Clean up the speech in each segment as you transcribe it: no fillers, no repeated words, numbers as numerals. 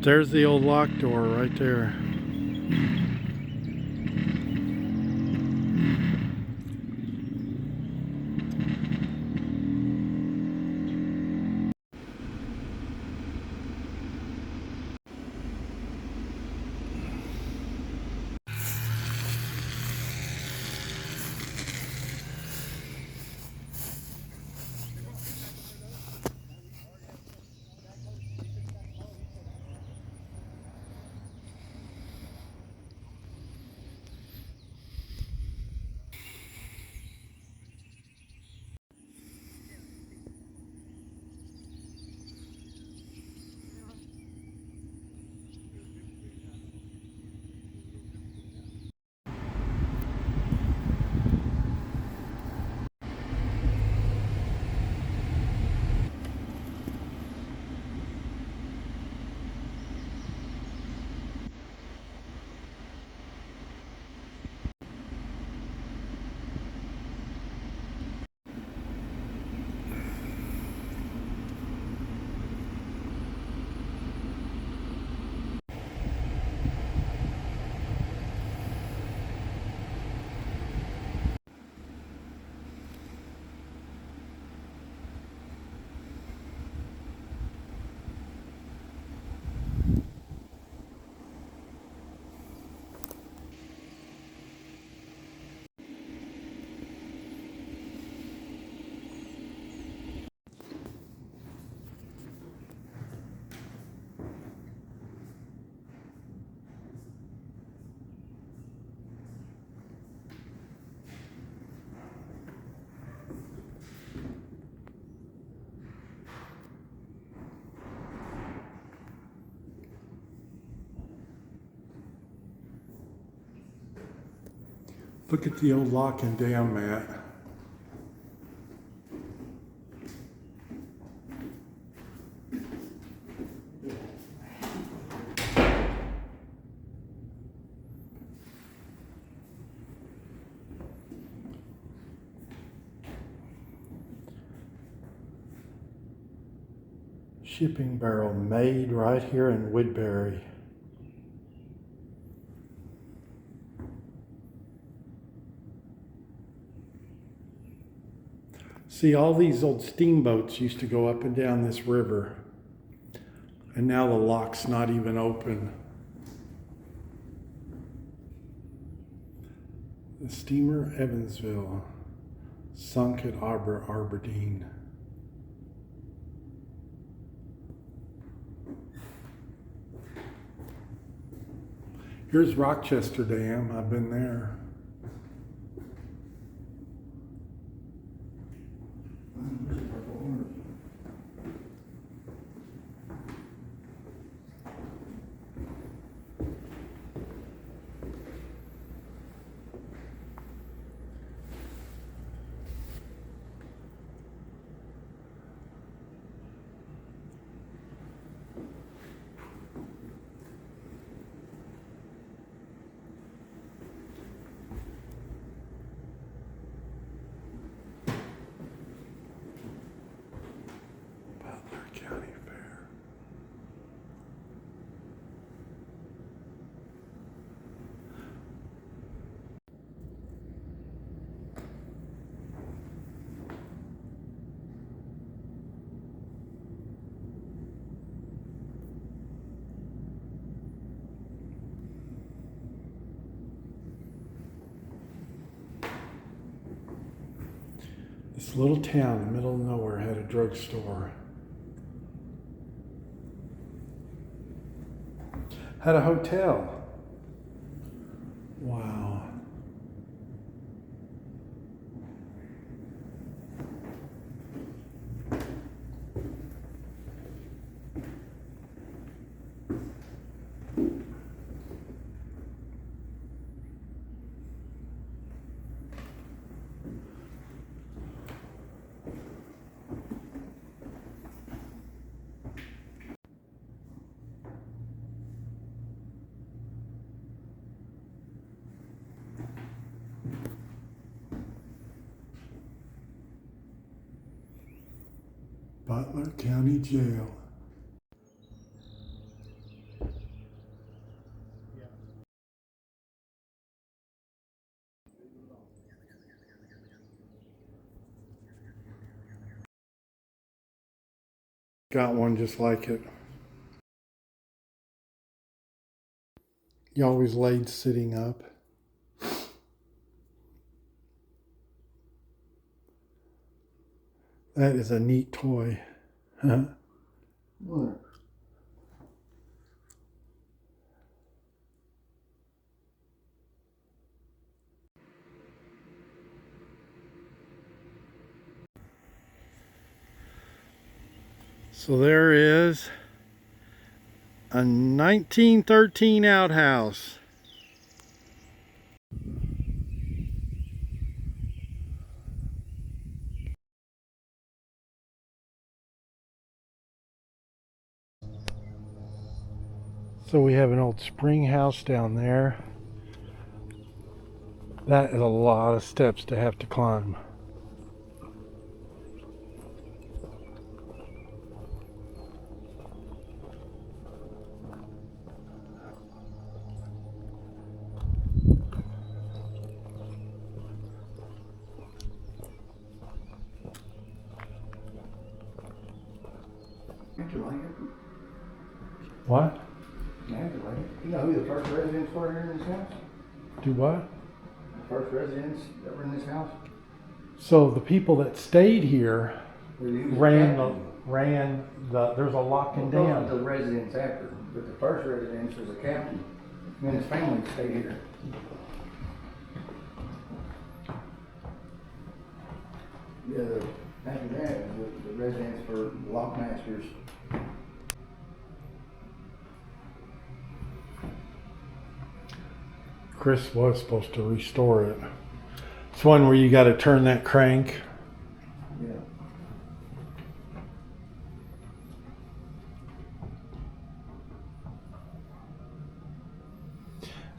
There's the old lock door right there. Look at the old lock and dam mat. Shipping barrel made right here in Woodbury. See, all these old steamboats used to go up and down this river, and now the lock's not even open. The steamer Evansville sunk at Aberdeen. Here's Rochester Dam. I've been there. County Fair. This little town in the middle of nowhere had a drugstore. Had a hotel. Wow. Butler County Jail. got one just like it. He always laid sitting up. That is a neat toy. Huh? What? So there is a 1913 outhouse. So we have an old spring house down there. That is a lot of steps to have to climb. Don't you like it? What? Yeah, you like it. You know who the first residents were here in this house? Do what? The first residents that were in this house? So the people that stayed here Were you ran captain? there's a lock and Those were dam. the residents after, but the first residents was a captain. He and his family stayed here. Yeah, after that, the residents were lock masters. Chris was supposed to restore it. It's one where you got to turn that crank. Yeah.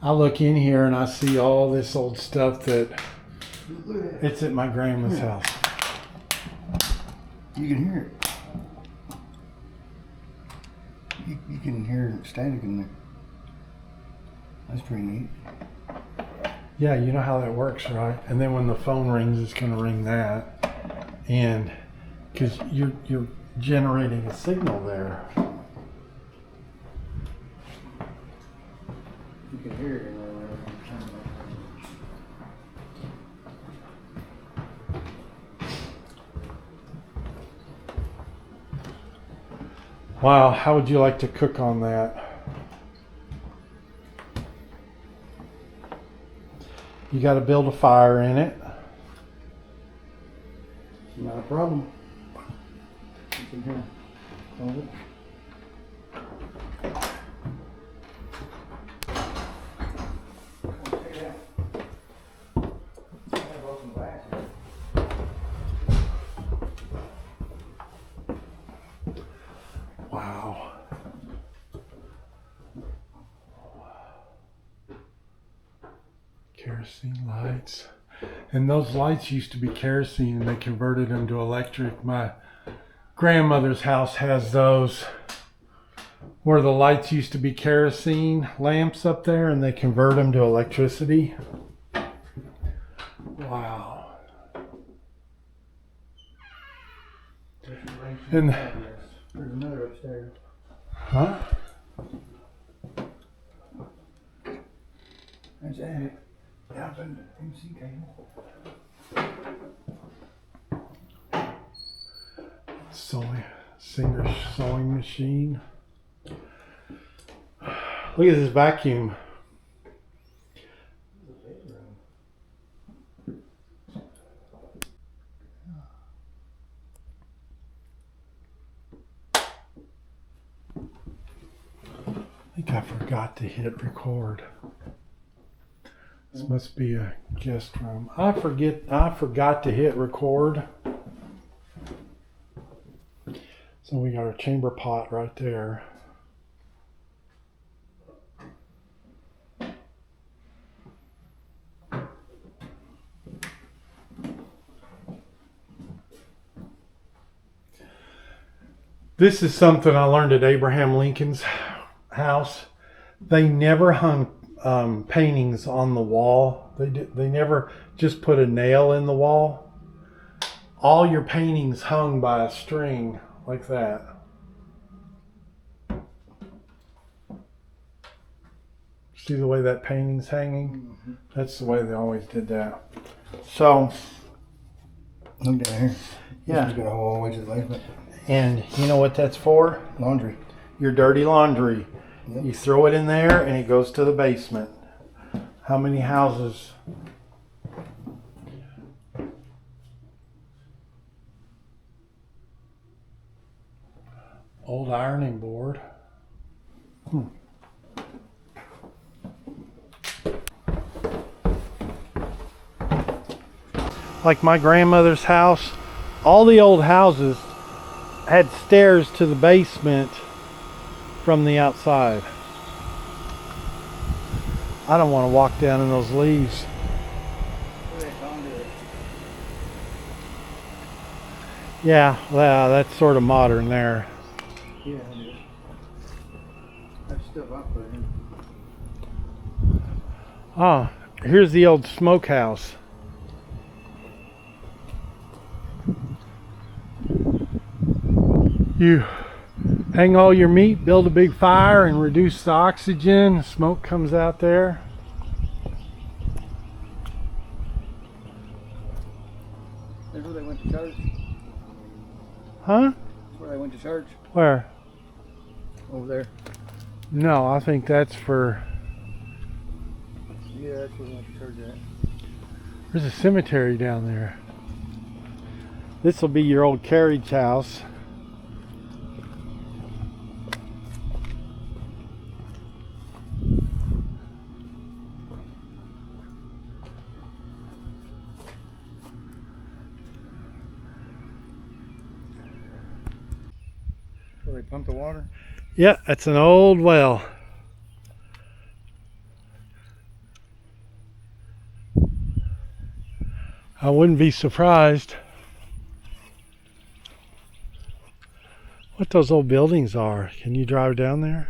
I look in here and I see all this old stuff that Look at that. it's at my grandma's Yeah. house. You can hear it. You can hear static in there. That's pretty neat. Yeah, you know how that works, right? And then when the phone rings, it's going to ring that, and because you're generating a signal there. You can hear it in there. Wow, how would you like to cook on that? You got to build a fire in it. Not a problem. You can hear. Hold it. Wow. Kerosene lights. And those lights used to be kerosene and they converted them to electric. My grandmother's house has those where the lights used to be kerosene lamps up there and they convert them to electricity. Wow. And There's another upstairs. huh? That's attic. Yeah, but MC cable. Singer sewing machine. Look at this vacuum. I think I forgot to hit record. This must be a guest room. I forgot to hit record. So we got our chamber pot right there. This is something I learned at Abraham Lincoln's house. They never hung paintings on the wall. They never just put a nail in the wall. All your paintings hung by a string like that. See the way that painting's hanging? That's the way they always did that. So, Look down here. yeah. This has got a hole all the way to the basement. And you know what that's for? Laundry. Your dirty laundry. Yep. You throw it in there and it goes to the basement. How many houses? Old ironing board. Like my grandmother's house, all the old houses had stairs to the basement from the outside. I don't want to walk down in those leaves. Yeah, well, that's sort of modern there. Yeah, it is. That's stuff I put in. Ah, here's the old smokehouse. You hang all your meat, build a big fire, and reduce the oxygen. Smoke comes out there. That's where they went to church. Huh? That's where they went to church. Where? Over there. No, I think that's for... Yeah, that's where they went to church at. There's a cemetery down there. This will be your old carriage house. Where they pump the water. Yeah, that's an old well. I wouldn't be surprised what those old buildings are. Can you drive down there?